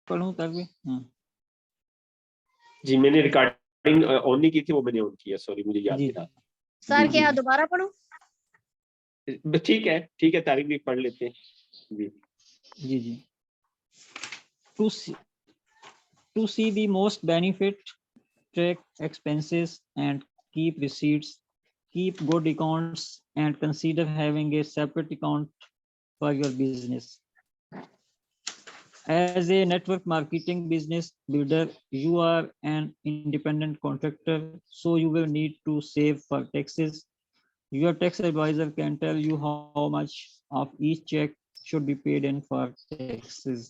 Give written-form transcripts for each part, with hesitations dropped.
पढ़ूं तभी। जी मैंने रिकॉर्डिंग ऑन नहीं की थी, वो मैंने ऑन किया, सॉरी मुझे याद जी नहीं रहा। सर जी क्या दोबारा पढ़ूं? ठीक है तारीख भी पढ़ लेते हैं। जी जी जी। To see the most benefit, track expenses and keep receipts, keep good accounts and consider having a separate account for your business. As a network marketing business builder, you are an independent contractor, so you will need to save for taxes. Your tax advisor can tell you how much of each check should be paid in for taxes.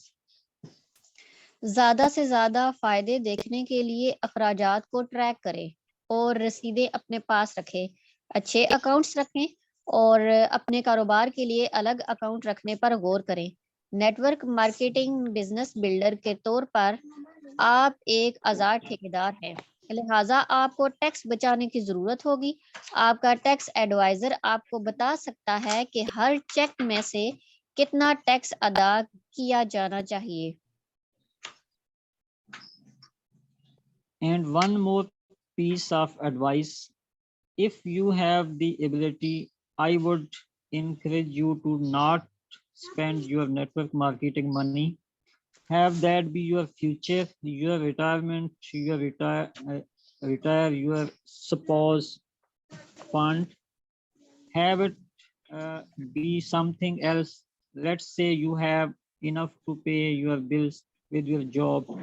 ज्यादा से ज्यादा फायदे देखने के लिए अखराजात को track करें और रसीदें अपने पास रखें, अच्छे अकाउंट्स रखें और अपने कारोबार के लिए अलग अकाउंट रखने पर गौर करें। नेटवर्क मार्केटिंग बिजनेस बिल्डर के तौर पर आप एक आजाद ठेकेदार हैं, लिहाजा आपको टैक्स बचाने की जरूरत होगी। आपका टैक्स एडवाइजर आपको बता सकता है कि हर चेक में से कितना टैक्स अदा किया जाना चाहिए। And one more piece of advice, if you have the ability, I would encourage you to not spend your network marketing money. Have that be your future, your retirement, retire your spouse fund. Have it be something else. Let's say you have enough to pay your bills with your job.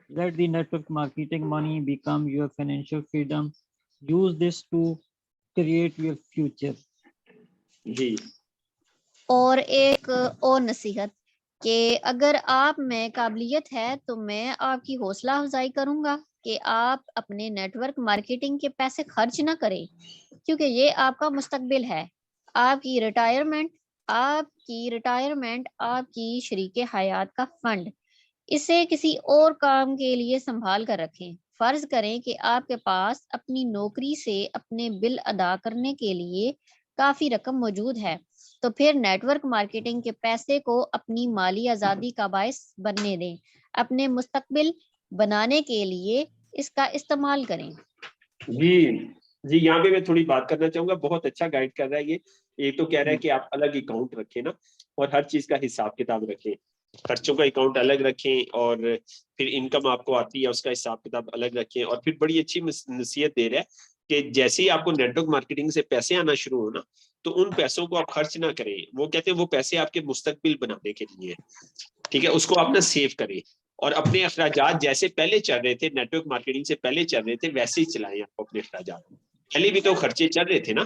Let the network marketing money become your financial freedom. Use this to create your future. जी और एक और नसीहत कि अगर आप में काबिलियत है तो मैं आपकी हौसला अफजाई करूंगा कि आप अपने नेटवर्क मार्केटिंग के पैसे खर्च ना करें, क्योंकि ये आपका मुस्तकबिल है। आपकी रिटायरमेंट आपकी शरीके हयात का फंड। इसे किसी और काम के लिए संभाल कर रखें। फर्ज करें कि आपके पास अपनी नौकरी से अपने बिल अदा करने के लिए काफी रकम मौजूद है, तो फिर नेटवर्क मार्केटिंग के पैसे को अपनी माली आजादी का बायस बनने दें। अपने मुस्तकबिल बनाने के लिए इसका इस्तेमाल करें। जी जी यहाँ पे मैं थोड़ी बात करना चाहूंगा, बहुत अच्छा गाइड कर रहा है ये। एक तो कह रहा है कि आप अलग अकाउंट रखें ना, और हर चीज का हिसाब किताब रखें, खर्चों का अकाउंट अलग रखें, और फिर इनकम आपको आती है उसका हिसाब किताब अलग रखें। और फिर बड़ी अच्छी नसीहत दे रहा है कि जैसे ही आपको नेटवर्क मार्केटिंग से पैसे आना शुरू हो ना, तो उन पैसों को आप खर्च ना करें। वो कहते हैं वो पैसे आपके मुस्तकबिल बनाने के लिए, ठीक है, उसको आप ना सेव करें। और अपने अखराजात जैसे पहले चल रहे थे, नेटवर्क मार्केटिंग से पहले चल रहे थे, वैसे ही चलाएं आप अपने अखराजात। पहले भी तो खर्चे चल रहे थे ना,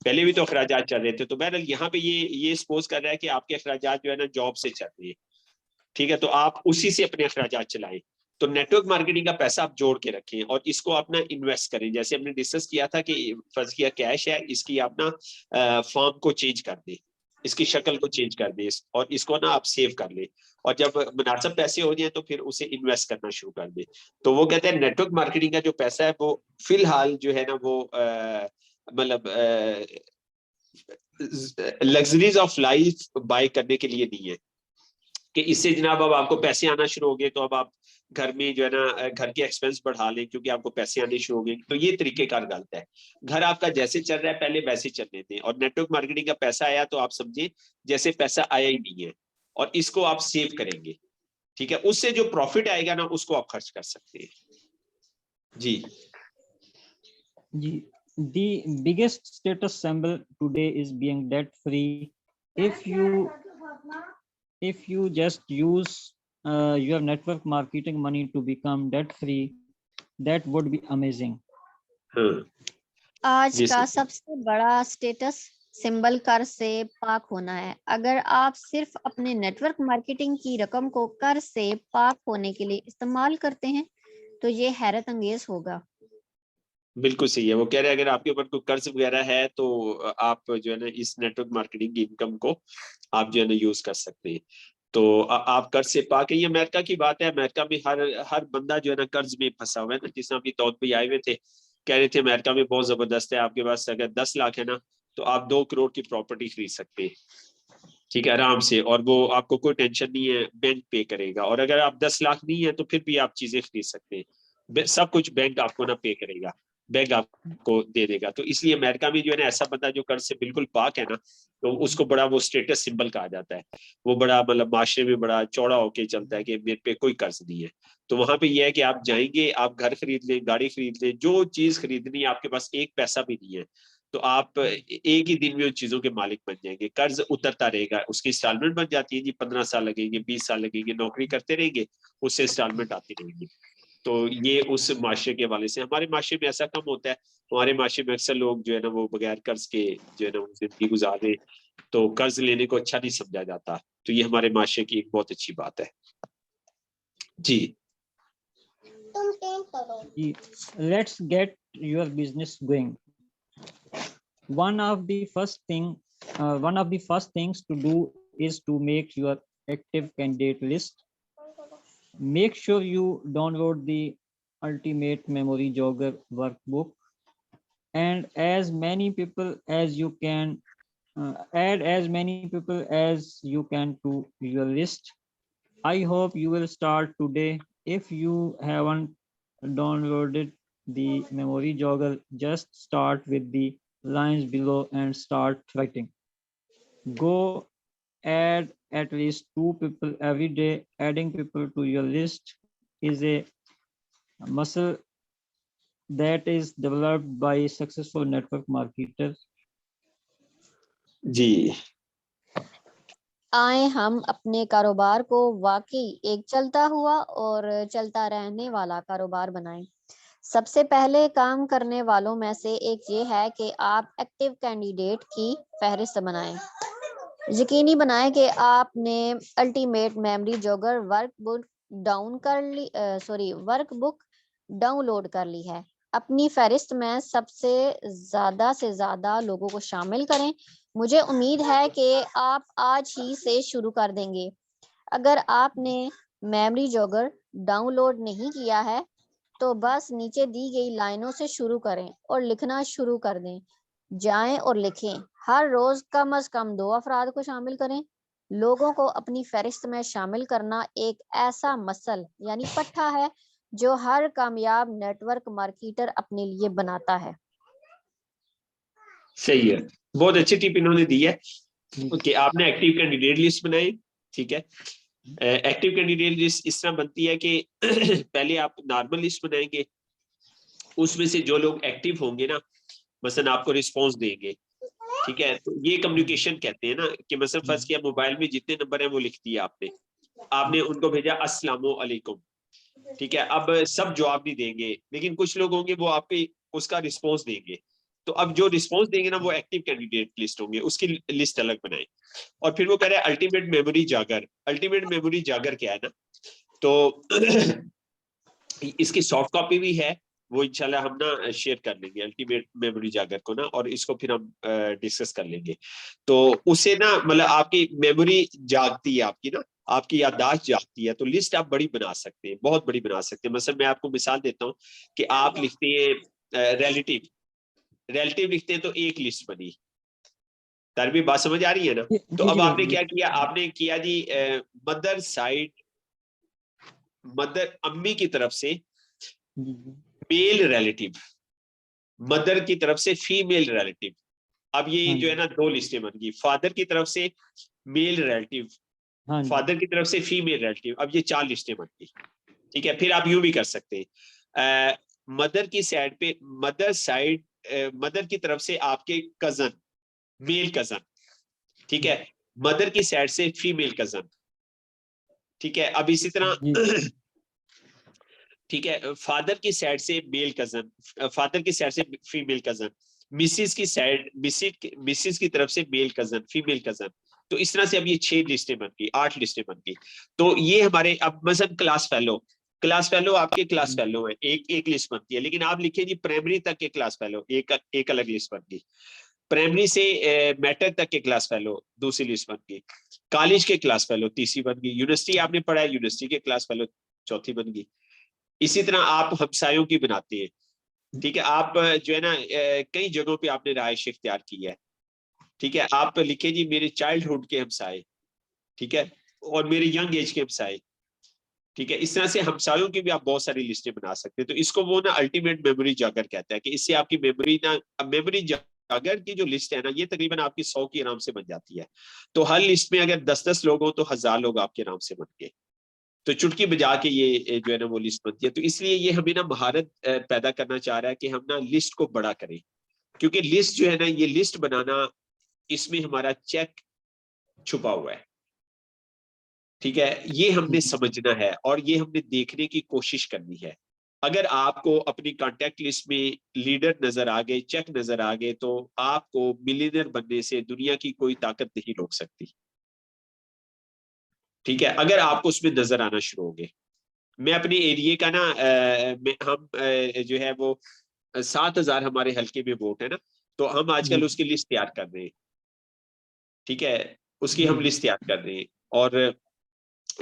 पहले भी तो अखराजात चल रहे थे। तो बहरहाल यहाँ पे ये सपोज कर रहा है कि आपके अखराजात जो है ना जॉब से चल रहे हैं, ठीक है, तो आप उसी से अपने अखराजात चलाएं। तो नेटवर्क मार्केटिंग का पैसा आप जोड़ के रखें और इसको आप ना इन्वेस्ट करें। जैसे हमने डिस्कस किया था कि फर्ज किया कैश है, इसकी आप ना फॉर्म को चेंज कर दें, इसकी शक्ल को चेंज कर दें, और इसको ना आप सेव कर ले, और जब मुनासिब पैसे हो जाए तो फिर उसे इन्वेस्ट करना शुरू कर दे। तो वो कहते हैं नेटवर्क मार्केटिंग का जो पैसा है वो फिलहाल जो है ना वो मतलब लग्जरीज ऑफ लाइफ बाय करने के लिए नहीं है कि इससे जनाब अब आपको पैसे आना शुरू हो गए तो अब आप घर में जो है ना घर के एक्सपेंस बढ़ा लें क्योंकि आपको पैसे आने शुरू हो गए। तो ये तरीकेकार गलत है। घर आपका जैसे चल रहा है पहले वैसे चलने दें, और नेटवर्क मार्केटिंग का पैसा आया तो आप समझे जैसे पैसा आया ही नहीं है, और इसको आप सेव करेंगे, ठीक है, उससे जो प्रॉफिट आएगा ना उसको आप खर्च कर सकते हैं। जी The biggest status symbol today is being debt free. If you just use your network marketing money to become debt free, that would be amazing. आज का सबसे बड़ा स्टेटस सिंबल कर से पाक होना है। अगर आप सिर्फ अपने नेटवर्क मार्केटिंग की रकम को कर से पाक होने के लिए इस्तेमाल करते हैं तो ये हैरत अंगेज होगा। बिल्कुल सही है। वो कह रहे हैं अगर आपके ऊपर कोई कर्ज वगैरह है तो आप जो है ना इस नेटवर्क मार्केटिंग की इनकम को आप जो है ना यूज कर सकते हैं। तो आप कर्ज से पाके, ये अमेरिका की बात है, अमेरिका में हर बंदा जो है ना कर्ज में फंसा हुआ है ना। जिस अभी दाऊद भाई आए हुए थे, कह रहे थे अमेरिका में बहुत जबरदस्त है, आपके पास अगर 10 लाख है ना तो आप 2 करोड़ की प्रॉपर्टी खरीद सकते हैं। ठीक है, आराम से, और वो आपको कोई टेंशन नहीं है, बैंक पे करेगा। और अगर आप 10 लाख नहीं है तो फिर भी आप चीजें खरीद सकते हैं, सब कुछ बैंक आपको ना पे करेगा, बैंक आपको दे देगा। तो इसलिए अमेरिका में जो है ना, ऐसा बंदा जो कर्ज से बिल्कुल पाक है ना, तो उसको बड़ा वो स्टेटस सिंबल कहा जाता है। वो बड़ा मतलब माशरे में बड़ा चौड़ा होके चलता है कि मेरे पे कोई कर्ज नहीं है। तो वहां पे ये है कि आप जाएंगे, आप घर खरीद लें, गाड़ी खरीद लें, जो चीज खरीदनी है, आपके पास एक पैसा भी नहीं है, तो आप एक ही दिन में उन चीजों के मालिक बन जाएंगे। कर्ज उतरता रहेगा, उसकी इंस्टॉलमेंट बन जाती है जी, 15 साल लगेंगे, 20 साल लगेंगे, नौकरी करते रहेंगे, उससे इंस्टॉलमेंट आती रहेगी। तो ये उस माशरे के हवाले से, हमारे माशरे में ऐसा कम होता है। हमारे माशरे में अक्सर लोग जो है ना, वो बगैर कर्ज के जो है ना वो जिंदगी गुजारे, तो कर्ज लेने को अच्छा नहीं समझा जाता। तो ये हमारे माशरे की एक बहुत अच्छी बात है जी। Let's get your business going. One of the first things to do is to make your active candidate list. Make sure you download the Ultimate Memory Jogger workbook and as many people as you can add as many people as you can to your list. I hope you will start today. If you haven't downloaded the memory jogger, just start with the lines below and start writing. Go add at least 2 people every day. Adding people to your list is a muscle that is developed by successful network marketers. जी आए हम अपने कारोबार को वाकई एक चलता हुआ और चलता रहने वाला कारोबार बनाएं। सबसे पहले काम करने वालों में से एक ये है कि आप एक्टिव कैंडिडेट की फहरिस्त बनाएं। यकीनी बनाएं कि आपने ultimate memory jogger workbook download कर ली है। अपनी फहरिस्त में सबसे ज्यादा से ज्यादा लोगों को शामिल करें। मुझे उम्मीद है कि आप आज ही से शुरू कर देंगे। अगर आपने मेमोरी जॉगर डाउनलोड नहीं किया है तो बस नीचे दी गई लाइनों से शुरू करें और लिखना शुरू कर दें। जाएं और लिखें। हर रोज कम से कम 2 अफराद को शामिल करें। लोगों को अपनी फहरिस्त में शामिल करना एक ऐसा मसल यानी पट्टा है जो हर कामयाब नेटवर्क मार्केटर अपने लिए बनाता है। सही है, बहुत अच्छी टिप इन्होंने दी है कि आपने एक्टिव कैंडिडेट लिस्ट बनाई। ठीक है, एक्टिव कैंडिडेट लिस्ट इस तरह बनती है कि पहले आप नॉर्मल लिस्ट बनाएंगे, उसमें से जो लोग एक्टिव होंगे ना, मसलन आपको रिस्पॉन्स देंगे। ठीक है, तो ये कम्युनिकेशन कहते हैं ना, कि मसलन फर्ज किया मोबाइल में जितने नंबर है वो लिख दिए आपने उनको भेजा अस्सलामु अलैकुम। ठीक है, अब सब जवाब नहीं देंगे, लेकिन कुछ लोग होंगे वो आपके उसका रिस्पॉन्स देंगे। तो अब जो रिस्पॉन्स देंगे ना, वो एक्टिव कैंडिडेट लिस्ट होंगे, उसकी लिस्ट अलग बनाए। और फिर वो कह रहे हैं अल्टीमेट मेमोरी जागर। अल्टीमेट मेमोरी जागर क्या है ना, तो इसकी सॉफ्ट कॉपी भी है, वो इंशाल्लाह हम ना शेयर कर लेंगे अल्टीमेट मेमोरी जागर को ना, और इसको फिर हम डिस्कस कर लेंगे। तो उसे ना मतलब आपकी मेमोरी जागती है, आपकी ना आपकी याददाश्त जागती है, तो लिस्ट आप बड़ी बना सकते हैं, बहुत बड़ी बना सकते हैं। मतलब मैं आपको मिसाल देता हूँ कि आप लिखते हैं रिलेटिव लिखते हैं तो एक लिस्ट बनी। तरबी बात समझ आ रही है ना? तो अब आपने क्या किया, आपने किया जी मदर साइड, मदर अम्मी की तरफ से मेल रिलेटिव, मदर की तरफ से फीमेल रिलेटिव। अब ये जो है ना 2 लिस्टें बन गई, फादर की तरफ से मेल रिलेटिव, फादर की तरफ से फीमेल रिलेटिव। अब ये 4 लिस्टें बन गई। ठीक है, फिर आप यूं भी कर सकते हैं, मदर की साइड पे मदर की तरफ से आपके कजन, मेल कजन। ठीक है, मदर की साइड से फीमेल कजन। ठीक है, अब इसी तरह ठीक है, फादर की साइड से मेल कजन, फादर की साइड से फीमेल कजन, मिसिस की साइड, मिसिस की तरफ से मेल कजन, फीमेल कजन। तो इस तरह से अब ये 6 लिस्टें बन गई, 8 लिस्टें बन गई। तो ये हमारे अब मसलन क्लास फेलो आपके क्लास फेलो है, एक लिस्ट बनती है। लेकिन आप लिखिए जी प्राइमरी तक के क्लास फेलो, एक अलग लिस्ट बन गई। प्राइमरी से मैट्रिक तक के क्लास फेलो दूसरी लिस्ट बन गई। कॉलेज के क्लास फेलो तीसरी बन गई। यूनिवर्सिटी आपने पढ़ा है, यूनिवर्सिटी के क्लास फेलो चौथी बन गई। इसी तरह आप हमसायों की बनाते हैं। ठीक है, आप जो है ना कई जगहों पे आपने रहायश इख्तियार की है। ठीक है, आप लिखे जी मेरे चाइल्डहुड के हमसाए, ठीक है, और मेरे यंग एज के हमसाए, ठीक है। इस तरह से हमसायों की भी आप बहुत सारी लिस्टें बना सकते हैं। तो इसको वो ना अल्टीमेट मेमोरी जागर कहता है कि इससे आपकी मेमोरी ना, मेमोरी जागर की जो लिस्ट है ना, ये तकरीबन आपकी 100 की आराम से बन जाती है। तो हर लिस्ट में अगर 10-10 लोग हो तो 1000 लोग आपके नाम से बन गए। तो चुटकी बजा के ये जो है ना वो लिस्ट बनती है। तो इसलिए ये हमें ना महारत पैदा करना चाह रहा है कि हम ना लिस्ट को बड़ा करें, क्योंकि लिस्ट जो है ना, ये लिस्ट बनाना, इसमें हमारा चेक छुपा हुआ है, ठीक है। ये हमने समझना है और ये हमने देखने की कोशिश करनी है। अगर आपको अपनी कांटेक्ट लिस्ट में लीडर नजर आ गए, चेक नजर आ गए, तो आपको मिलियनर बनने से दुनिया की कोई ताकत नहीं रोक सकती, ठीक है, अगर आपको उसमें नजर आना शुरू हो गए। मैं अपने एरिया का ना हम जो है वो 7000 हमारे हल्के में वोट है ना, तो हम आजकल उसकी लिस्ट तैयार कर रहे हैं, ठीक है, उसकी हम लिस्ट तैयार कर रहे हैं। और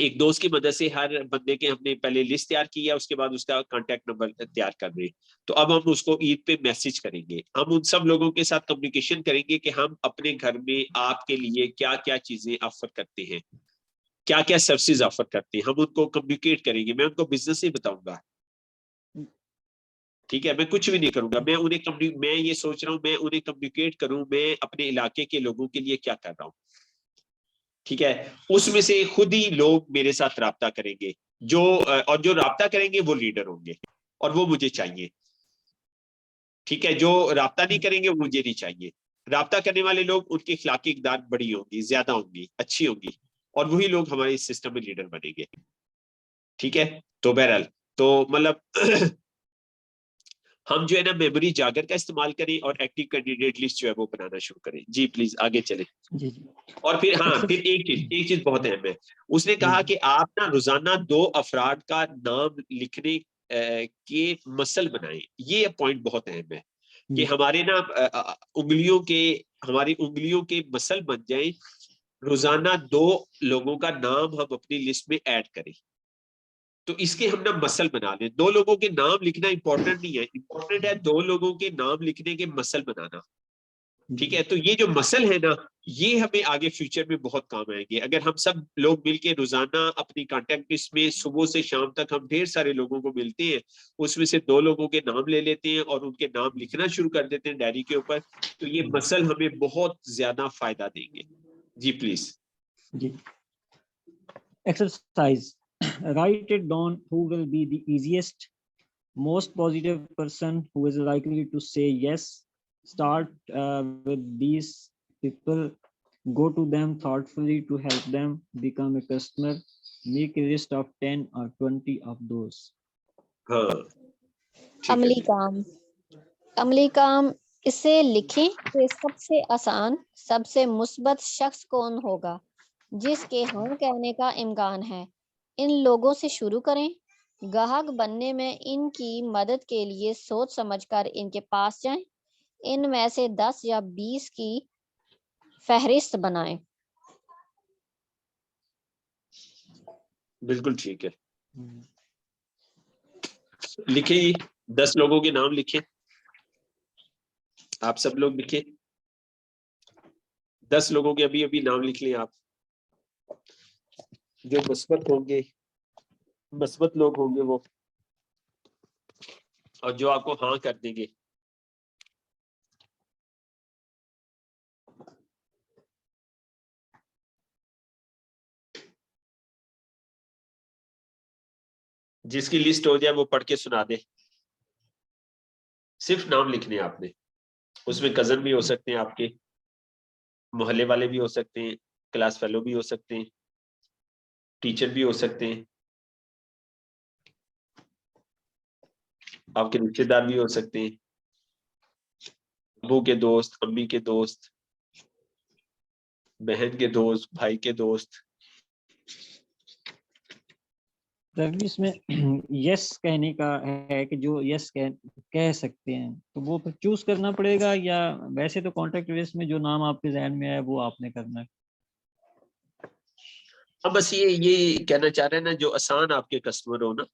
एक दोस्त की मदद से हर बंदे के हमने पहले लिस्ट तैयार की है, उसके बाद उसका कांटेक्ट नंबर तैयार कर रहे हैं। तो अब हम उसको ईद पे मैसेज करेंगे, हम उन सब लोगों के साथ कम्युनिकेशन करेंगे कि हम अपने घर में आपके लिए क्या क्या चीजें ऑफर करते हैं, क्या क्या सर्विसेज ऑफर करते हैं, हम उनको कम्युनिकेट करेंगे। मैं उनको बिजनेस ही बताऊंगा, ठीक है, मैं कुछ भी नहीं करूंगा। मैं ये सोच रहा हूँ, मैं उन्हें कम्युनिकेट करूं मैं अपने इलाके के लोगों के लिए क्या कर रहा हूँ, ठीक है। उसमें से खुद ही लोग मेरे साथ राब्ता करेंगे, और जो राब्ता करेंगे वो लीडर होंगे और वो मुझे चाहिए, ठीक है। जो राब्ता नहीं करेंगे वो मुझे नहीं चाहिए। राब्ता करने वाले लोग, उनकी अखलाकी इकदार बड़ी होंगी, ज्यादा होंगी, अच्छी होंगी, और वही लोग हमारे इस सिस्टम में लीडर बनेंगे, ठीक है। तो बहरहाल, तो मतलब हम जो है ना मेमोरी जागर का इस्तेमाल करें और एक्टिव कैंडिडेट लिस्ट जो है वो बनाना शुरू करें। जी प्लीज आगे चले। जी। और फिर हाँ, फिर एक चीज बहुत अहम है। उसने कहा कि आप ना रोजाना 2 अफराद का नाम लिखने के मसल बनाएं। ये पॉइंट बहुत अहम है कि हमारे ना हमारी उंगलियों के मसल बन जाएं। रोजाना 2 लोगों का नाम हम अपनी लिस्ट में ऐड करें, तो इसके हम ना मसल बना लें। 2 लोगों के नाम लिखना इंपॉर्टेंट नहीं है, इंपॉर्टेंट है 2 लोगों के नाम लिखने के मसल बनाना, ठीक है। तो ये जो मसल है ना, ये हमें आगे फ्यूचर में बहुत काम आएंगे। अगर हम सब लोग मिलके रोजाना अपनी कांटेक्ट लिस्ट में सुबह से शाम तक हम ढेर सारे लोगों को मिलते हैं, उसमें से 2 लोगों के नाम ले लेते हैं और उनके नाम लिखना शुरू कर देते हैं डायरी के ऊपर, तो ये मसल हमें बहुत ज्यादा फायदा देंगे। जी प्लीज। जी। Exercise. Write it down who will be the easiest, most positive person who is likely to say yes. Start with these people. Go to them thoughtfully to help them become a customer. Make a list of 10 or 20 of those. हाँ, अमली काम। अमली काम इसे लिखें कि सबसे आसान, सबसे मुस्बत शख्स कौन होगा जिसके हाँ कहने का इम्कान है। इन लोगों से शुरू करें। ग्राहक बनने में इनकी मदद के लिए सोच समझकर इनके पास जाएं। इनमें से 10 या 20 की फहरिस्त बनाएं। बिल्कुल ठीक है। लिखिए 10 लोगों के नाम लिखें, आप सब लोग लिखें 10 लोगों के अभी अभी नाम लिख लें आप, जो मुस्बत होंगे, मुस्बत लोग होंगे वो, और जो आपको हाँ कर देंगे। जिसकी लिस्ट हो जाए वो पढ़ के सुना दे। सिर्फ नाम लिखने आपने, उसमें कजन भी हो सकते हैं आपके, मोहल्ले वाले भी हो सकते हैं, क्लास फेलो भी हो सकते हैं, टीचर भी हो सकते हैं, आपके रिश्तेदार भी हो सकते हैं, अबू के दोस्त, अम्मी के दोस्त, बहन के दोस्त, भाई के दोस्त। तभी इसमें यस कहने का है कि जो यस कह सकते हैं, तो वो फिर चूज करना पड़ेगा, या वैसे तो कॉन्टेक्ट लिस्ट में जो नाम आपके जहन में है वो आपने करना है। हम बस ये कहना चाह रहे हैं ना, जो आसान आपके कस्टमर हो ना,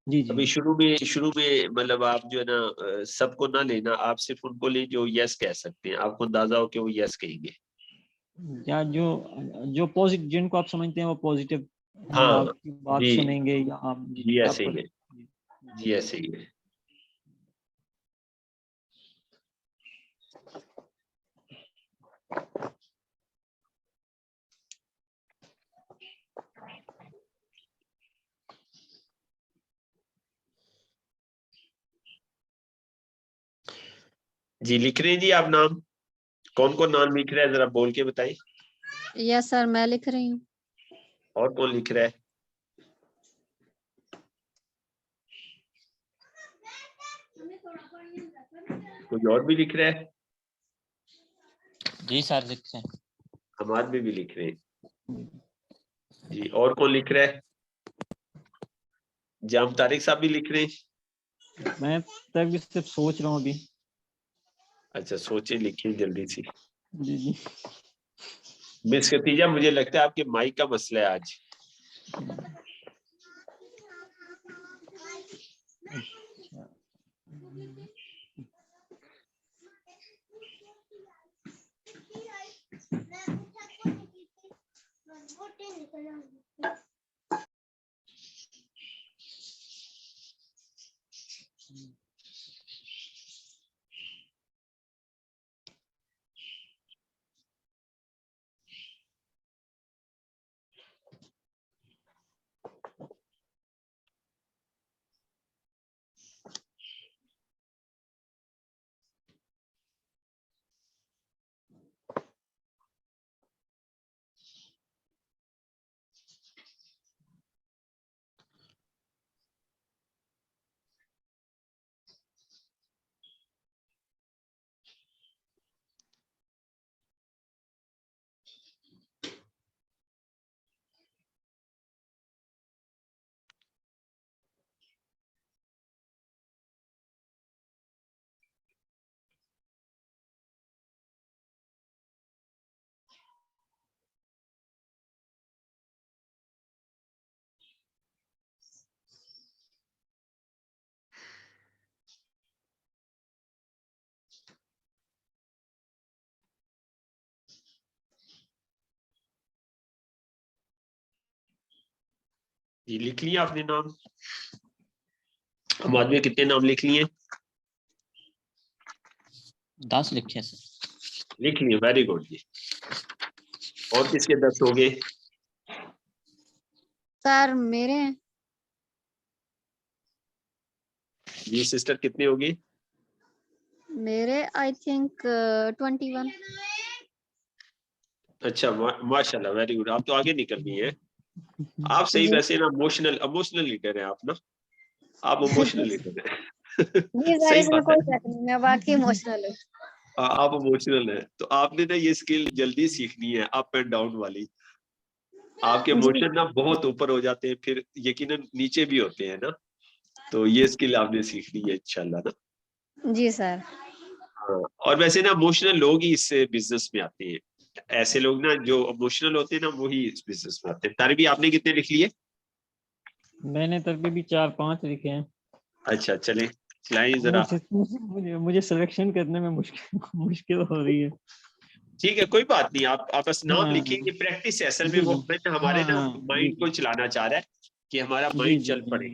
जी जी। अभी शुरू में मतलब आप जो है ना सबको ना लेना, आप सिर्फ उनको ले जो यस कह सकते हैं, आपको अंदाजा हो कि वो यस कहेंगे। या जो जो पॉजिटिव, जिनको आप समझते हैं वो पॉजिटिव हैं, हाँ आपकी बात जी, सुनेंगे, या आप जी जी ऐसे आपको। ही है, जी ऐसे ही है। जी लिख रहे हैं जी आप नाम? कौन कौन नाम लिख रहा है जरा बोल के बताइए। यस सर, मैं लिख रही हूँ। और कौन लिख रहा है? कोई और भी लिख रहा है? जी सर लिख रहे हैं। हमाद भी लिख रहे हैं जी। और कौन लिख रहा है? जाम तारिक साहब भी लिख रहे हैं। मैं तब भी सिर्फ सोच रहा हूँ अभी। अच्छा सोचे, लिखिए जल्दी से। जी जी। मिस खतीजा, मुझे लगता है आपके माइक का मसला है आज। जी लिख लिया आपने नाम? हमाद में कितने नाम लिख लिए? 10 लिखे हैं सर। लिख लिए, वेरी गुड जी। और किसके 10 हो गए? सर मेरे जी सिस्टर कितने हो गए? मेरे आई थिंक 21। अच्छा माशाल्लाह, वेरी गुड, आप तो आगे निकल गई हैं। आप सही, जी वैसे ना इमोशनल लीडर हैं आप ना, आप इमोशनल लीडर हैं। जी सर, सही इसमें बात है। कोई शक नहीं, मैं वाकई इमोशनल हूँ। आप इमोशनल हैं तो आपने ना ये स्किल जल्दी सीखनी है, अप एंड डाउन वाली। आपके जी इमोशन ना बहुत ऊपर हो जाते हैं, फिर यकीनन नीचे भी होते हैं ना, तो ये स्किल आपने सीखनी है इंशाल्लाह ना। जी सर। हाँ, और वैसे ना इमोशनल लोग ही इस बिजनेस में आते हैं। ऐसे लोग ना जो इमोशनल होते हैं ना, वही इस बिजनेस में आते हैं। तारी भी आपने कितने लिख लिए? मैंने तब भी 4-5 लिखे हैं। अच्छा चले चलाइए जरा। मुझे सिलेक्शन करने में मुश्किल मुश्किल हो रही है। ठीक है कोई बात नहीं, आप बस नाम हाँ लिखिए, ये प्रैक्टिस है असल में। जी वो जी। मैंने हमारे ना हाँ जी माइंड को जी चलाना चाह रहा है कि हमारा जी माइंड जी चल पड़े।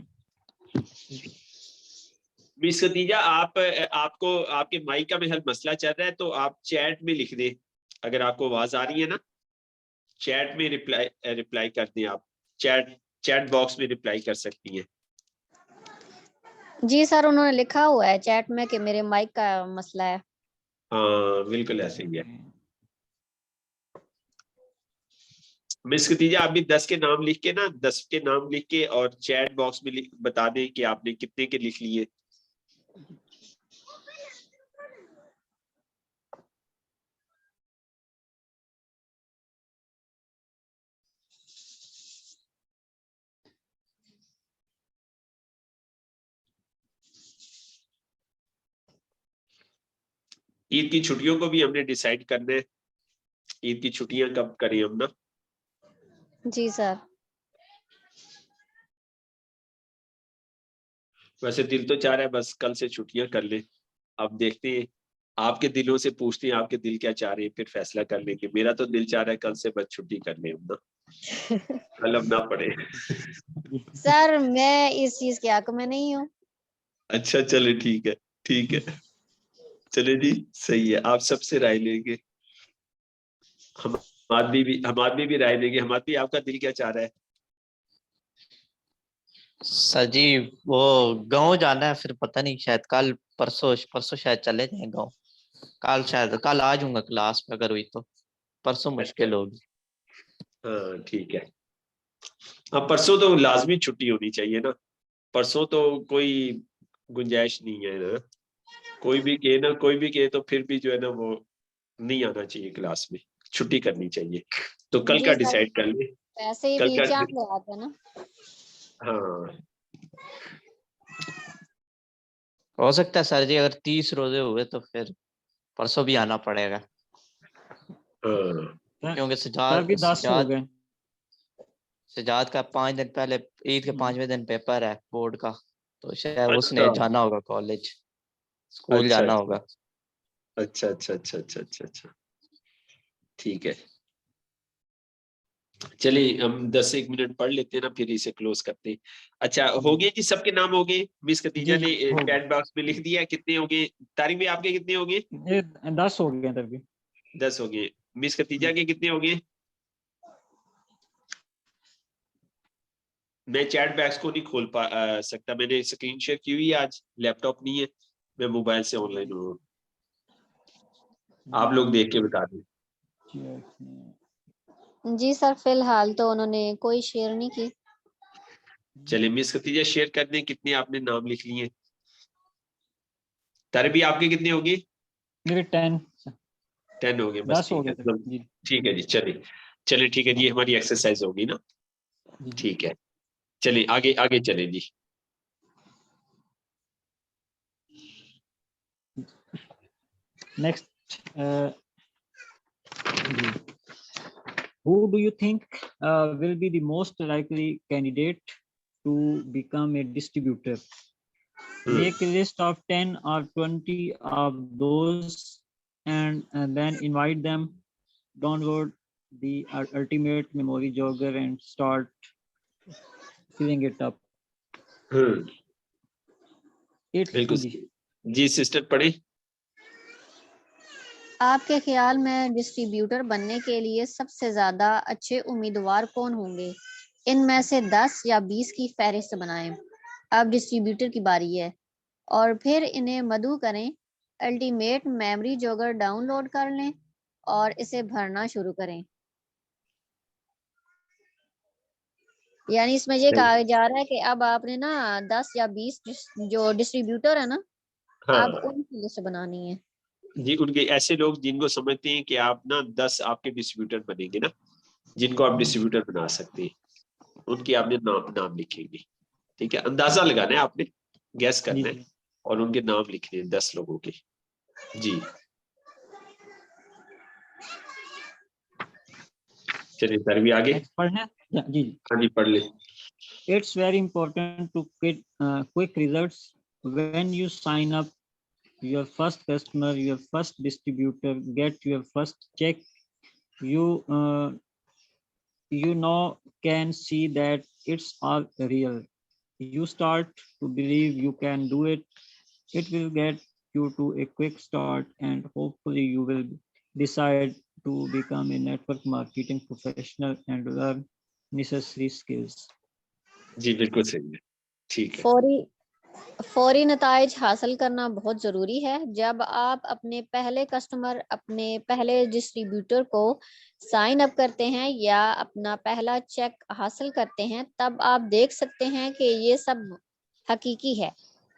जी। मिस खतीजा, आपको आपके माइक का में हल मसला चल रहा है, तो आप चैट में लिख दें। अगर आपको आवाज आ रही है ना, चैट में रिप्लाई रिप्लाई कर दें आप। चैट चैट बॉक्स में रिप्लाई कर सकती हैं। जी सर, उन्होंने लिखा हुआ है चैट में कि मेरे माइक का मसला है। हाँ बिल्कुल ऐसे ही है। मिस खतीजा, आप भी 10 के नाम लिख के ना, 10 के नाम लिख के और चैट बॉक्स में बता दें कि आपने कितने के लिख लिए। ईद की छुट्टियों को भी हमने डिसाइड करना है, ईद की छुट्टियां कब करें हम ना। जी सर। वैसे दिल तो चाह रहा है बस कल से छुट्टियां कर ले। अब देखते हैं, आपके दिलों से पूछते हैं आपके दिल क्या चाह रहे हैं, फिर फैसला कर लेंगे। मेरा तो दिल चाह रहा है कल से बस छुट्टी कर ले हम ना, कल अब ना पड़े। सर मैं इस चीज के हक में नहीं हूँ। अच्छा चले ठीक है, ठीक है, चले जी सही है। आप सबसे राय लेंगे, हम आदमी भी राय लेंगे। हम आदमी आपका दिल क्या चाह रहा है? सर जी वो गांव जाना है, फिर पता नहीं शायद कल परसों परसों शायद चले जाए गांव। कल शायद कल आ जाऊंगा क्लास में अगर हुई तो, परसों मुश्किल होगी। हाँ ठीक है। हाँ परसों तो लाजमी छुट्टी होनी चाहिए ना, परसों तो कोई गुंजाइश नहीं है ना। कोई भी कहे तो फिर भी जो है ना वो नहीं आना चाहिए क्लास में, छुट्टी करनी चाहिए। तो कल का जी सर, डिसाइड कर ले। पैसे ही कल का बीच आते आते ना। हाँ हो सकता है सर जी अगर 30 रोजे हुए तो फिर परसों भी आना पड़ेगा, हाँ क्योंकि सर अभी 10 हो गए। सजाद का 5 दिन पहले ईद के 5वें दिन पेपर है बोर्ड का, तो शायद अच्छा उसने जाना होगा कॉलेज, स्कूल अच्छा जाना अच्छा होगा। अच्छा अच्छा अच्छा अच्छा अच्छा अच्छा ठीक है। चलिए हम 10 एक मिनट पढ़ लेते हैं ना, फिर इसे क्लोज करते हैं। अच्छा हो गए जी, सबके नाम हो गए? मिस खतीजा जी ने हो गए। चैट बॉक्स में लिख दिया। कितने हो गए तारिक भाई, आपके कितने हो गए? ये 10 हो गए तब भी। 10 हो गए। मिस खतीजा के कितने हो गए? मैं चैट बॉक्स को नहीं खोल सकता, मैंने स्क्रीन शेयर की हुई है, आज लैपटॉप नहीं है, मैं मोबाइल से ऑनलाइन हूँ। आप लोग देख के बता दें। जी सर, फिलहाल तो उन्होंने कोई शेयर नहीं की। चलिए मिस खतीजा शेयर कर दें कितने आपने नाम लिख लिए। तारिक भी आपके कितने हो गए? मेरे 10 10 हो गए, बस 10 हो ठीक गए है। थे तो जी। ठीक है जी, चलिए चलिए ठीक है जी, हमारी एक्सरसाइज होगी ना। जी ठीक है चलिए आगे आगे चले जी। Next, who do you think will be the most likely candidate to become a distributor? Make a list of 10 or 20 of those and then invite them. Download the ultimate memory jogger and start filling it up. It's बिल्कुल easy. जी sister पढ़े। आपके ख्याल में distributor बनने के लिए सबसे ज्यादा अच्छे उम्मीदवार कौन होंगे? इनमें से 10 या 20 की फहरिस्त बनाएं। अब डिस्ट्रीब्यूटर की बारी है और फिर इन्हें मदऊ करें। अल्टीमेट मेमोरी जोगर डाउनलोड कर लें और इसे भरना शुरू करें। यानी इसमें ये कहा जा रहा है कि अब आपने ना 10 या 20 जो डिस्ट्रीब्यूटर है ना, अब हाँ उनकी लिस्ट बनानी है। जी, उनके ऐसे लोग जिनको समझते हैं कि आप ना 10 आपके डिस्ट्रीब्यूटर बनेंगे ना, जिनको आप डिस्ट्रीब्यूटर बना सकते हैं, उनकी आपने नाम लिखेंगे। ठीक है, अंदाजा लगाना है आपने, गैस करना है और उनके नाम लिखने हैं 10 लोगों के। जी चलिए तरवी आगे। Next पढ़ना है? जी। हाँ जी पढ़ ले। It's very important to get quick results when you sign up your first customer, your first distributor, get your first check. You can see that it's all real. You start to believe you can do it. It will get you to a quick start, and hopefully you will decide to become a network marketing professional and learn necessary skills. जी बिल्कुल सही है, ठीक है। फौरी नताइज हासिल करना बहुत ज़रूरी है। जब आप अपने पहले कस्टमर, अपने पहले डिस्ट्रीब्यूटर को साइन अप करते हैं या अपना पहला चेक हासिल करते हैं, तब आप देख सकते हैं कि ये सब हकीकी है।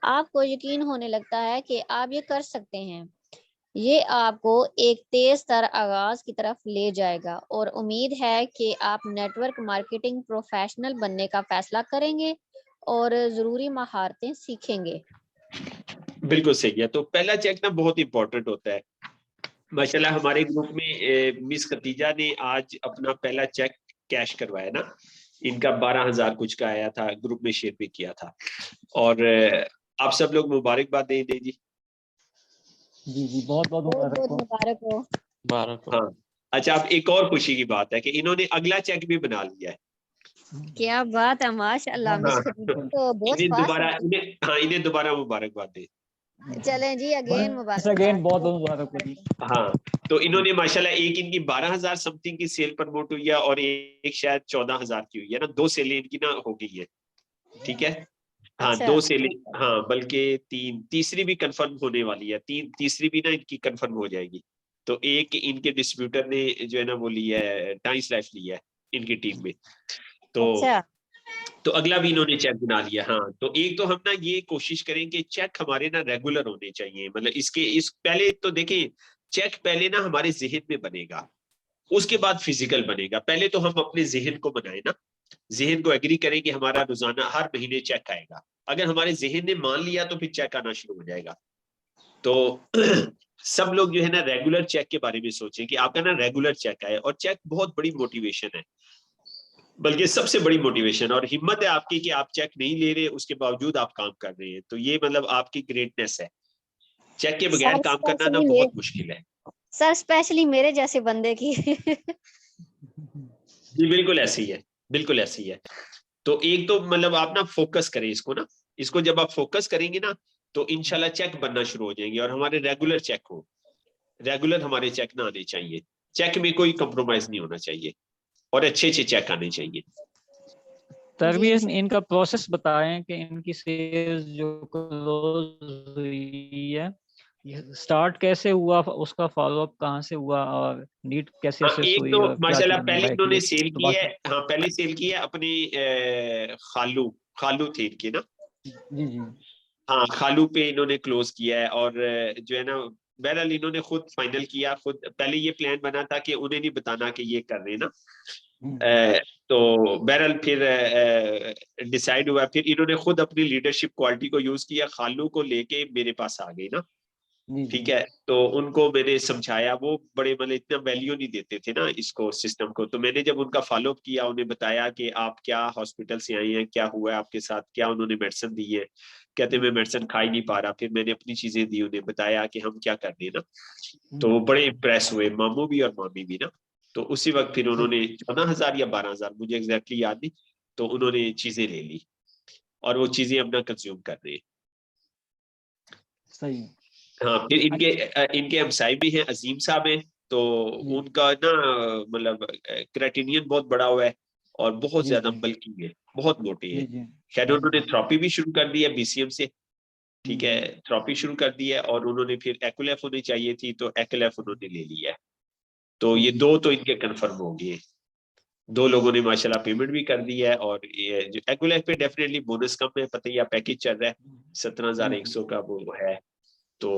आपको यकीन होने लगता है कि आप ये कर सकते हैं। ये आपको एक तेज तर आगाज की तरफ ले जाएगा और उम्मीद है कि आप नेटवर्क मार्केटिंग प्रोफेशनल बनने का फैसला करेंगे और ज़रूरी महारतें सीखेंगे। बिल्कुल सही है। तो पहला चेक ना बहुत इंपॉर्टेंट होता है। माशाल्लाह हमारे ग्रुप में मिस खतीजा ने आज अपना पहला चेक कैश करवाया ना, इनका 12,000 कुछ का आया था, ग्रुप में शेयर भी किया था। और आप सब लोग मुबारकबाद दे दें जी। जी बहुत बहुत बहुत मुबारक बहुत हो। मुबारक हो। 12 को। हाँ अच्छा, अब एक और खुशी की बात है कि इन्होंने अगला चेक भी बना लिया है। क्या बात है, माशाल्लाह। हाँ, मिस हाँ खदीजा तो बहुत इन्हें फास्ट दोबारा है। इन्हें दोबारा मुबारकबाद दे। चलें जी, अगेन once again मुबारक। बहुत बहुत मुबारक हो जी। हाँ तो इन्होंने माशाल्लाह, एक इनकी 12,000 समथिंग की सेल प्रमोट हुई है और एक शायद 14,000 की हुई है ना, 2 सेलें इनकी ना हो गई है। ठीक है हाँ अच्छा 2 सेलें, हाँ बल्कि तीसरी भी कंफर्म होने वाली है। तीसरी भी ना इनकी कंफर्म हो जाएगी। तो एक इनके डिस्ट्रीब्यूटर ने जो है ना वो लिया है, टाइम्स लाइफ लिया है इनकी टीम में। अच्छा। तो अगला भी इन्होंने चेक बना लिया। हाँ तो एक तो हम ना ये कोशिश करें कि चेक हमारे ना रेगुलर होने चाहिए। मतलब इस पहले तो देखें, चेक पहले ना हमारे जहन में बनेगा, उसके बाद फिजिकल बनेगा। पहले तो हम अपने जहन को बनाए ना, जहन को एग्री करें कि हमारा रोजाना हर महीने चेक आएगा। अगर हमारे जहन ने मान लिया तो फिर चेक आना शुरू हो जाएगा। तो सब लोग जो है ना रेगुलर चेक के बारे में सोचें कि आपका ना रेगुलर चेक आए। और चेक बहुत बड़ी मोटिवेशन है, बल्कि सबसे बड़ी मोटिवेशन और हिम्मत है आपकी कि आप चेक नहीं ले रहे, उसके बावजूद आप काम कर रहे हैं। तो ये मतलब आपकी ग्रेटनेस है। चेक के बगैर सर काम करना ना स्पेशली बहुत मुश्किल है। सर स्पेशली मेरे जैसे बंदे की। जी बिल्कुल ऐसी है, बिल्कुल ऐसी है। तो एक तो मतलब आप ना फोकस करें इसको ना, इसको जब आप फोकस करेंगे ना तो इंशाल्लाह चेक बनना शुरू हो जाएंगे। और हमारे रेगुलर चेक हो, रेगुलर हमारे चेक ना आने चाहिए। चेक में कोई कंप्रोमाइज नहीं होना चाहिए और अच्छे अच्छे चेक आने चाहिए। सर भी जी इनका प्रोसेस बताएं कि इनकी सेल्स जो क्लोज हुई है, स्टार्ट कैसे हुआ, उसका फॉलोअप कहाँ से हुआ और नीड कैसे हाँ असेस एक हुई तो और क्या माशाल्लाह चीज़ पहले बाय की इन्होंने है, सेल तो की है। बाकी। हाँ पहले सेल की है अपनी खालू खालू थे इनके ना। जी जी। हाँ खालू पे इन्होंने क्लोज किया है। और जो है ना बहरहाल इन्होंने खुद फाइनल किया। खुद पहले ये प्लान बना था कि उन्हें नहीं बताना कि ये कर रहे हैं ना। तो बहरहाल फिर डिसाइड हुआ। फिर इन्होंने खुद अपनी लीडरशिप क्वालिटी को यूज किया, खालू को लेके मेरे पास आ गई ना। जी ठीक जी। है तो उनको मैंने समझाया, वो बड़े मतलब इतना वैल्यू नहीं देते थे ना इसको सिस्टम को। तो मैंने जब उनका फॉलोअप किया, उन्हें बताया कि आप क्या हॉस्पिटल से आई हैं, क्या हुआ है आपके साथ, क्या उन्होंने मेडिसिन दी है। कहते मैं मेडिसिन खा ही नहीं पा रहा। फिर मैंने अपनी चीजें दी, उन्हें बताया कि हम क्या कर रहे हैं ना। तो वो बड़े इम्प्रेस हुए, मामू भी और मामी भी ना। तो उसी वक्त फिर उन्होंने 14,000 या 12,000 मुझे एग्जैक्टली याद नहीं, तो उन्होंने चीजें ले ली और वो चीजें अपना कंज्यूम कर रहे हैं। सही। हाँ फिर इनके हमसाए भी हैं, अजीम साहब हैं। तो जी उनका ना मतलब क्रेटिनियन बहुत बड़ा हुआ है और बहुत जी ज्यादा जी बल्कि है, बहुत मोटे जी हैं। जी। खैर उन्होंने थेरेपी भी शुरू कर दी है बीसीएम से। ठीक है हम्म, थेरेपी शुरू कर दी है। और उन्होंने फिर एक्लेफ होनी चाहिए थी तो एक्लेफ उन्होंने ले लिया है। तो ये सही। दो तो इनके कंफर्म हो गए। दो लोगों ने माशाल्लाह पेमेंट भी कर दी है। और ये जो एक्लेफ पे डेफिनेटली बोनस कम है, पता ही है पैकेज चल रहा है जी जी 17,100 का वो है। तो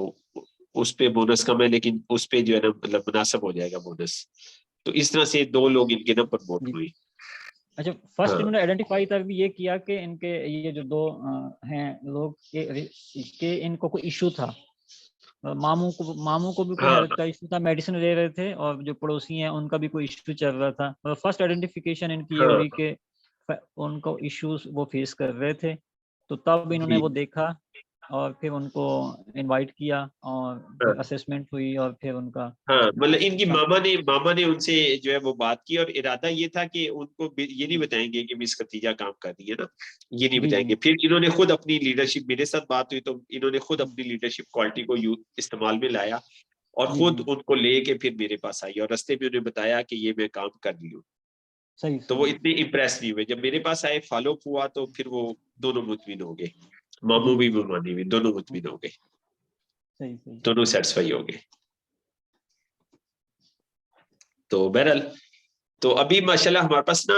उस पे बोनस कम है, लेकिन उस पे जो है ना मतलब मुनासिब हो जाएगा बोनस। तो इस तरह से दो लोग इनके ना प्रमोट जी। हुए। अच्छा, फर्स्ट हाँ इन्होंने आइडेंटिफाई तक भी ये किया कि इनके ये जो दो हैं लोग के इनको कोई इशू था। मामू को भी कोई हाँ हेल्थ का इशू था, मेडिसिन ले रहे थे, और जो पड़ोसी हैं उनका भी कोई इशू चल रहा था। मतलब फर्स्ट आइडेंटिफिकेशन इनकी ये हुई हाँ कि उनको इश्यूज वो फेस कर रहे थे। तो तब इन्होंने जी वो देखा और फिर उनको इनवाइट किया और फिर हाँ असेसमेंट हुई और फिर उनका हाँ मतलब इनकी कम। मामा ने उनसे जो है वो बात की। और इरादा ये था कि उनको ये नहीं बताएंगे कि मिस खतीजा काम कर रही है ना, ये नहीं जी जी। बताएंगे। फिर इन्होंने खुद अपनी लीडरशिप, मेरे साथ बात हुई तो इन्होंने खुद अपनी लीडरशिप क्वालिटी को इस्तेमाल में लाया और जी खुद जी। उनको लेके फिर मेरे पास आई और रास्ते में उन्हें बताया कि ये मैं काम कर रही हूँ। सही तो वो सही। इतने इम्प्रेस नहीं हुए। जब मेरे पास आए फॉलोअप हुआ तो फिर वो दोनों मुतमिन हो गए, जी मामू भी जी। मानी भी, दोनों मुतमिन हो गए, सही सही। दोनों सेटिस्फाई हो गए। तो बहरहाल तो अभी माशाल्लाह हमारे पास ना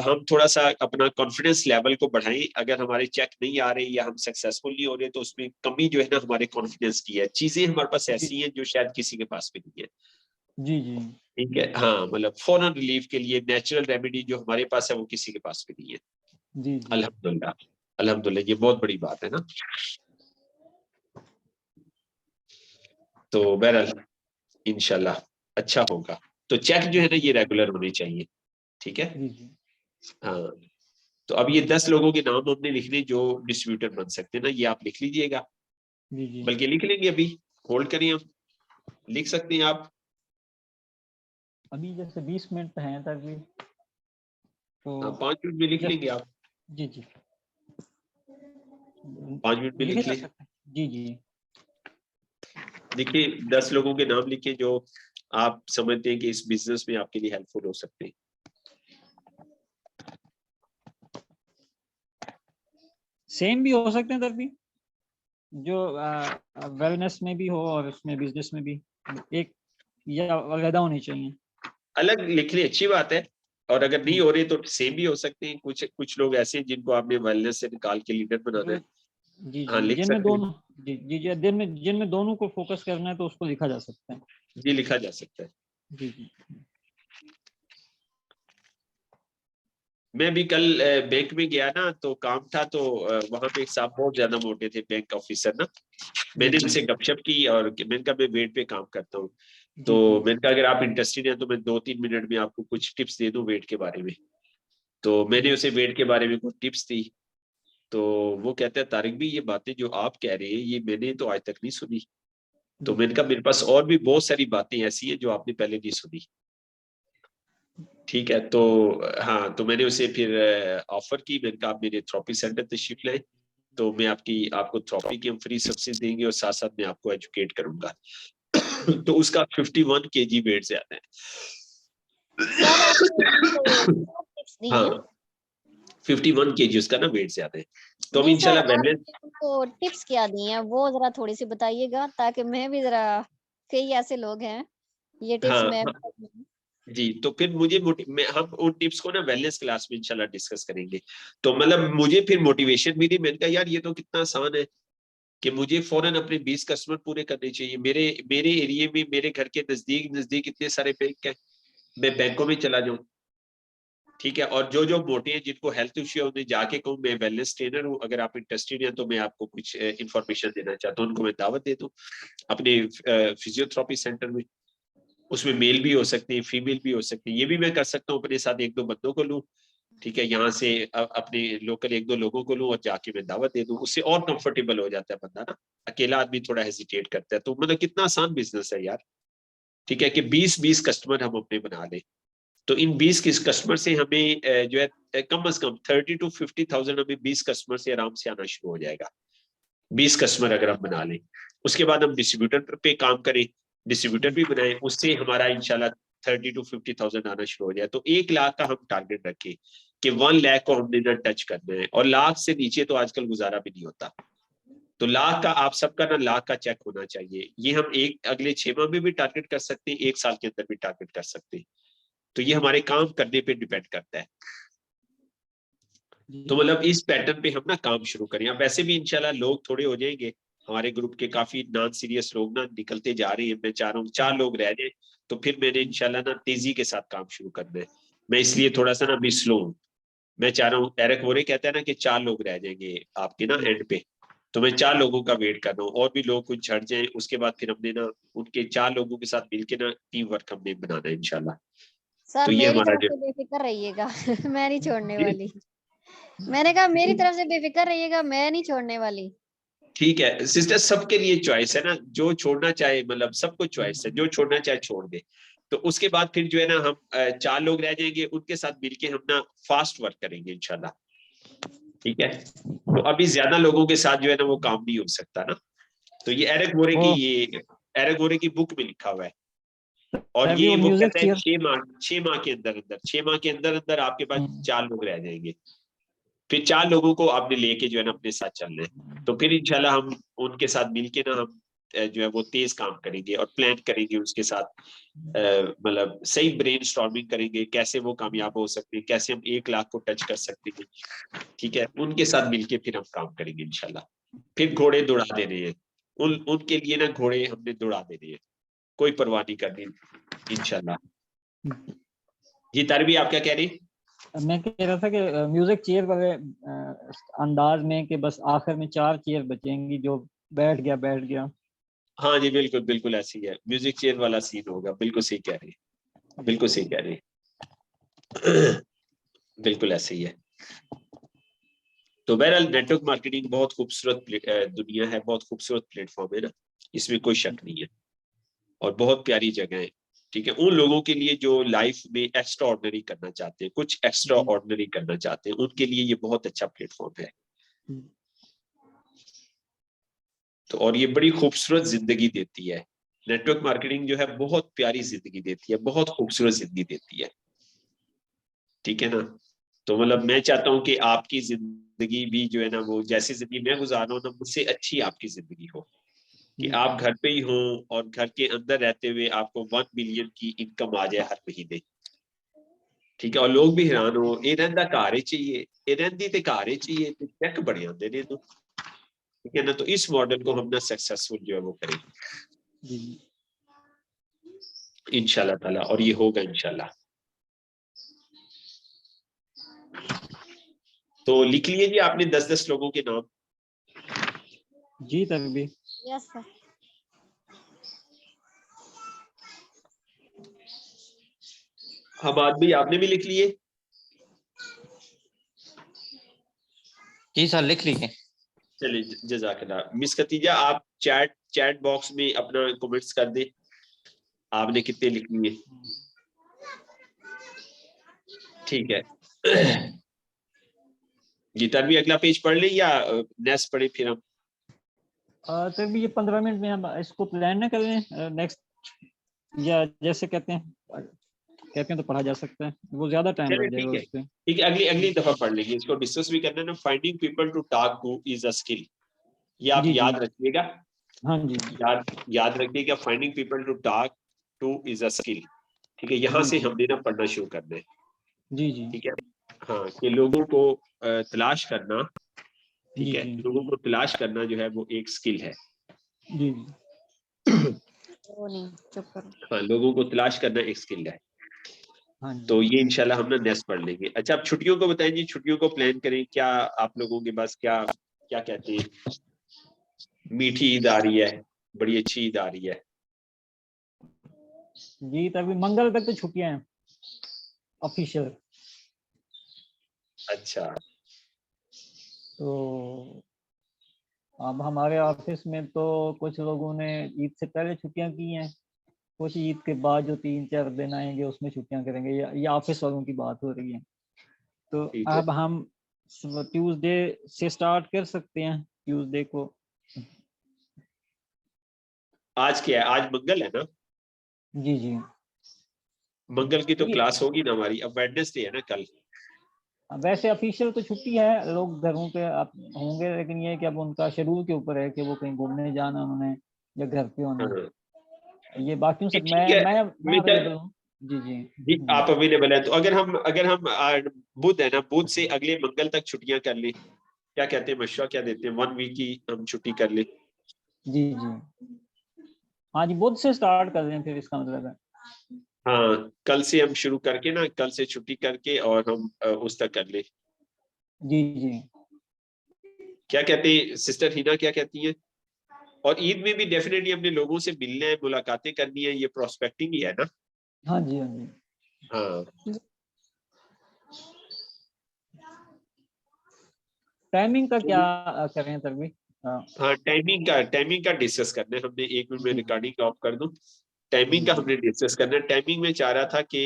हम थोड़ा सा अपना कॉन्फिडेंस लेवल को बढ़ाएं। अगर हमारे चेक नहीं आ रहे या हम सक्सेसफुल नहीं हो रहे तो उसमें कमी जो है ना हमारे कॉन्फिडेंस की है। चीजें हमारे पास जी ऐसी हैं जो शायद किसी के पास भी नहीं है। जी जी ठीक है हाँ मतलब फौरन रिलीफ के लिए नेचुरल रेमेडी जो हमारे पास है वो किसी के पास भी नहीं है। जी जी। अल्हम्दुलिल्लाह, अल्हम्दुलिल्लाह ये बहुत बड़ी बात है ना। तो बहरहाल इंशाल्लाह अच्छा होगा। तो चेक जो है ना ये रेगुलर होने चाहिए। ठीक है जी जी। हाँ, तो अब ये 10 लोगों के नाम हमने लिखने जो डिस्ट्रीब्यूटर बन सकते हैं ना, ये आप लिख लीजिएगा, जी जी बल्कि लिख लेंगे, अभी होल्ड करिए, हम लिख सकते हैं आप। अभी जैसे 20 मिनट हैं तक भी, तो 5 मिनट में लिख जस्ट लेंगे आप, जी जी 5 मिनट में लिखे लिख जा ले। सकते हैं। जी जी देखिए 10 लोगों के नाम लिखे जो आप समझते हैं कि इस बिजनेस में आपके लिए हेल्पफुल हो सकते हैं। सेम भी हो सकते हैं तब भी, जो वेलनेस में भी हो और उसमें बिजनेस में भी, एक या अलग होनी चाहिए। अलग लिख ले, अच्छी बात है, और अगर नहीं हो रही तो सेम भी हो सकते हैं। कुछ कुछ लोग ऐसे हैं जिनको आपने वेलनेस से निकाल के लीडर बनाना है, जी हाँ जी लिख जिनमें सकते हैं, दोनों, जी जी जी जिनमें दोनों को फोकस करना है तो उसको लिखा जा सकता है। ये लिखा जा सकता है। जी जी मैं भी कल बैंक में गया ना, तो काम था, तो वहां पे एक साहब बहुत ज्यादा मोटे थे, बैंक ऑफिसर ना। मैंने जी उनसे गपशप की और मैंने कहा मैं वेट पे काम करता हूँ, तो जी जी मैंने कहा अगर आप इंटरेस्टेड हैं तो मैं 2-3 मिनट में आपको कुछ टिप्स दे दूं वेट के बारे में। तो मैंने जी उसे वेट के बारे में कुछ टिप्स दी, तो वो कहता है तारिक भी ये बातें जो आप कह रहे हैं ये मैंने तो आज तक नहीं सुनी। तो जी मैंने कहा मेरे पास और भी बहुत सारी बातें ऐसी हैं जो आपने पहले नहीं सुनी। ठीक है, तो हाँ, तो मैंने उसे फिर ऑफर की, मैंने कहा आप मेरे थेरेपी सेंटर तशरीफ लाए, तो मैं आपको थेरेपी की हम फ्री सर्विसेज देंगे और साथ साथ मैं आपको एजुकेट करूंगा। तो उसका 51 केजी वेट से आता सर आपने है। तो टिप्स दी हाँ, हैं। 51 केजी उसका ना वेट से आता है, तो अब नहीं सर, इंशाल्लाह वेलनेस। आपने उनको टिप्स क्या दी हैं वो जरा थोड़ी सी बताइएगा, ताकि मैं भी जरा, कई ऐसे लोग हैं ये टिप्स हाँ मैं हाँ, जी, तो फिर मुझे हम उन टिप्स को ना वेलनेस क्लास में इंशाल्लाह डिस्कस करेंगे। तो मतलब मुझे फिर मोटिवेशन भी नहीं, मैंने कहा यार ये तो कितना आसान है कि मुझे फौरन अपने 20 कस्टमर पूरे करने चाहिए। मेरे मेरे एरिया में मेरे घर के नजदीक नजदीक इतने सारे बैंक हैं, मैं बैंकों में चला जाऊं, ठीक है। और जो जो मोटे हैं जिनको हेल्थ इश्यू है उन्हें जाके कहूँ मैं वेलनेस ट्रेनर हूँ, अगर आप इंटरेस्टेड हैं तो मैं आपको कुछ इंफॉर्मेशन देना चाहता हूँ, उनको मैं दावत दे दूँ अपने फिजियोथेरेपी सेंटर में। उसमें मेल भी हो सकते हैं, फीमेल भी हो सकते हैं, ये भी मैं कर सकता हूँ, अपने साथ 1-2 बंदों को लूँ, ठीक है, यहाँ से अपने लोकल 1-2 लोगों को लूँ और जाके मैं दावत दे दूँ, उससे और कंफर्टेबल हो जाता है बंदा ना। अकेला आदमी थोड़ा हेजिटेट करता है, तो मतलब कितना आसान बिजनेस है यार, ठीक है, कि 20-20 कस्टमर हम अपने बना लें, तो इन 20 कस्टमर से हमें जो है कम से कम 30 to 50,000 हमें 20 कस्टमर से आराम से आना शुरू हो जाएगा। 20 कस्टमर अगर हम बना लें, उसके बाद हम डिस्ट्रीब्यूटर पे काम करें, डिस्ट्रीब्यूटर भी बनाए, उससे हमारा इंशाल्लाह 30 to 50,000 आना शुरू हो जाए। तो 1 लाख का हम टारगेट रखें कि 1 लाख को हमने ना टच करना है, और लाख से नीचे तो आजकल गुजारा भी नहीं होता। तो लाख का आप सबका ना लाख का चेक होना चाहिए। ये हम अगले 6 माह में भी टारगेट कर सकते हैं, 1 साल के अंदर भी टारगेट कर सकते हैं। तो ये हमारे काम करने पे डिपेंड करता है। तो मतलब इस पैटर्न पे हम ना काम शुरू करें। अब वैसे भी इंशाल्लाह लोग थोड़े हो जाएंगे, हमारे ग्रुप के काफी नॉन सीरियस लोग ना निकलते जा रहे हैं, मैं चाह रहा हूँ 4 लोग रह जाए, तो फिर मैंने इंशाल्लाह ना तेजी के साथ काम शुरू करना है। मैं इसलिए थोड़ा सा ना अभी स्लो हूँ। मैं चाह रहा हूँ, एरिक वोरे कहता है ना कि 4 लोग रह जाएंगे आपके ना एंड पे, तो मैं 4 लोगों का वेट कर रहा हूँ, और भी लोग कुछ झड़ जाए, उसके बाद फिर हमने ना उनके 4 लोगों के साथ मिलके ना टीम वर्क हमने बनाना है इंशाल्लाह। सर तो ये मेरी हमारा तरफ जो, से बेफिक्र रहिएगा मैं नहीं छोड़ने वाली। मैंने कहा मेरी तरफ से बेफिक्र रहिएगा, मैं नहीं छोड़ने वाली। ठीक है सिस्टर, सबके लिए चॉइस है ना, जो छोड़ना चाहे, मतलब सबको चॉइस है, जो छोड़ना चाहे छोड़ दे। तो उसके बाद फिर जो है ना हम 4 लोग रह जाएंगे, उनके साथ मिलके हम ना फास्ट वर्क करेंगे इंशाल्लाह, ठीक है। तो अभी ज्यादा लोगों के साथ जो है ना वो काम नहीं हो सकता ना। तो ये एरिक वोरे की बुक में लिखा हुआ है, और अभी ये वो वो म्यूजिक कहता है चेयर। 6 माह के अंदर अंदर, 6 माह के अंदर अंदर आपके पास 4 लोग रह जाएंगे। फिर 4 लोगों को आपने लेके जो है ना अपने साथ चलना है, तो फिर इंशाल्लाह हम उनके साथ मिलके ना हम जो है वो तेज काम करेंगे और प्लान करेंगे उसके साथ, मतलब सही ब्रेन स्टॉर्मिंग करेंगे, कैसे वो कामयाब हो सकते हैं, कैसे हम 1 लाख को टच कर सकते हैं, ठीक है। उनके साथ मिलके फिर हम काम करेंगे इंशाल्लाह। फिर घोड़े दौड़ा देने हैं, उनके लिए ना घोड़े हमने दौड़ा देने हैं, कोई परवाह नहीं करनी इंशाल्लाह। जी तारवी, आप क्या कह रही? मैं कह रहा था कि म्यूजिक चेयर वगैरह अंदाज में, कि बस आखिर में 4 चेयर बचेंगी, जो बैठ गया बैठ गया। हाँ जी, बिल्कुल बिल्कुल ऐसी है, म्यूजिक चेयर वाला सीन होगा, बिल्कुल सही कह रही है, बिल्कुल सही कह रही है। बिल्कुल ऐसे ही है। तो बहरहाल नेटवर्क मार्केटिंग बहुत खूबसूरत दुनिया है, बहुत खूबसूरत प्लेटफॉर्म है ना, इसमें कोई शक नहीं है, और बहुत प्यारी जगह है। ठीक है, उन लोगों के लिए जो लाइफ में एक्स्ट्रा ऑर्डिनरी करना चाहते हैं, कुछ एक्स्ट्रा ऑर्डिनरी करना चाहते हैं, उनके लिए ये बहुत अच्छा प्लेटफॉर्म है। तो और ये बड़ी खूबसूरत जिंदगी देती है। नेटवर्क मार्केटिंग जो है बहुत प्यारी जिंदगी देती है, बहुत खूबसूरत जिंदगी देती है। ठीक है ना। तो मतलब मैं चाहता हूँ कि आपकी जिंदगी भी जो है ना, वो जैसी जिंदगी मैं गुजार रहा हूँ ना, मुझसे अच्छी आपकी जिंदगी हो, कि आप घर पे ही हो और घर के अंदर रहते हुए आपको 1 मिलियन की इनकम आ जाए हर महीने। ठीक है, और लोग भी हैरान हो, ये रंदा कार ही चाहिए, ये रंदी ते कार ही चाहिए, तो चेक बड़े आते ने। तो ठीक है ना, तो इस मॉडल को हम ना सक्सेसफुल जो है वो करेंगे इंशाल्लाह ताला, और ये होगा इंशाल्लाह। तो लिख लिए जी आपने 10-10 लोगों के नाम। जी तभी। Yes sir. हमाद भाई आपने भी लिख लिए? जी सर लिख लिए। चलिए जज़ाकल्लाह। मिस खतीजा आप चैट बॉक्स में अपना कमेंट्स कर दे, आपने कितने लिख लिए। ठीक है जी, तभी अगला पेज पढ़ ले या नेक्स्ट पढ़े फिर हम? तभी ये 15 मिनट में हम इसको प्लान न कर लें नेक्स्ट, या जैसे कहते हैं तो पढ़ा जा सकता है, वो ज्यादा टाइम चलिए लग जाएगा ठीक है, उस पे। ठीक है, अगली दफा पढ़ लेंगे, इसको डिस्कस भी करना है ना। Finding people to talk to is a skill, ये आप जी जी। याद रखिएगा, हाँ जी याद रखिएगा, finding people to talk to is a skill. ठीक है, यहाँ जी से जी हमने ना पढ़ना शुरू करना है। जी जी ठीक है, हाँ, कि लोगों को तलाश करना, ठीक जी है, जी लोगों को तलाश करना जो है वो एक स्किल है। जी वो नहीं, चुप करो। हाँ, लोगों को तलाश करना एक स्किल है। हाँ जी। तो ये इंशाल्लाह हम ना नेक्स्ट पढ़ लेंगे। अच्छा, आप छुट्टियों को बताएं जी, छुट्टियों को प्लान करें क्या आप लोगों के पास, क्या क्या कहते हैं। मीठी ईद आ रही है, बड़ी अच्छी ईद आ रही है। जी तभी मंगल तक तो छुट्टियां हैं ऑफिशियल। अच्छा, तो अब हमारे ऑफिस में तो कुछ लोगों ने ईद से पहले छुट्टियां की हैं, कुछ ईद के बाद जो 3-4 दिन आएंगे उसमें छुट्टियां करेंगे, ये ऑफिस वालों की बात हो रही है। तो ठीक है। अब हम ट्यूसडे से स्टार्ट कर सकते हैं, ट्यूसडे को। आज क्या है, आज मंगल है ना? जी जी। मंगल की तो ये क्लास होगी ना हमारी, अब वेडनेसडे है ना कल। वैसे ऑफिशियल तो छुट्टी है, लोग घरों पे आप होंगे, लेकिन ये कि अब उनका शेड्यूल के ऊपर है कि वो कहीं घूमने जाना उन्होंने या घर पे होना। हाँ, ये बाकियों से ठीक है। मैं अवेलेबल हूँ। जी जी। जी आप अवेलेबल है, तो अगर हम बुध है ना, बुध से अगले मंगल तक छुट्टियां कर ले, क्या कहते हैं, मशवरा क्या देते हैं, 1 वीक की हम छुट्टी कर ले। जी जी। हाँ जी, बुध से स्टार्ट कर रहे हैं फिर, इसका मतलब है। हाँ, कल से हम शुरू करके ना, कल से छुट्टी करके और हम उस तक कर ले। जी जी। क्या कहते हैं सिस्टर हिना, क्या कहती हैं? और ईद में भी डेफिनेटली अपने लोगों से मिलना है, मुलाकातें करनी है, ये प्रोस्पेक्टिंग ही है ना। हाँ जी हाँ जी। हाँ, टाइमिंग का क्या करें सर भी? हाँ हाँ, टाइमिंग का डिस्कस करना है हमने। 1 मिनट में जी रिकॉर्डिंग ऑफ कर दूं। जी टाइमिंग का जी। हमने डिस्कस करना है। टाइमिंग में चाह रहा था कि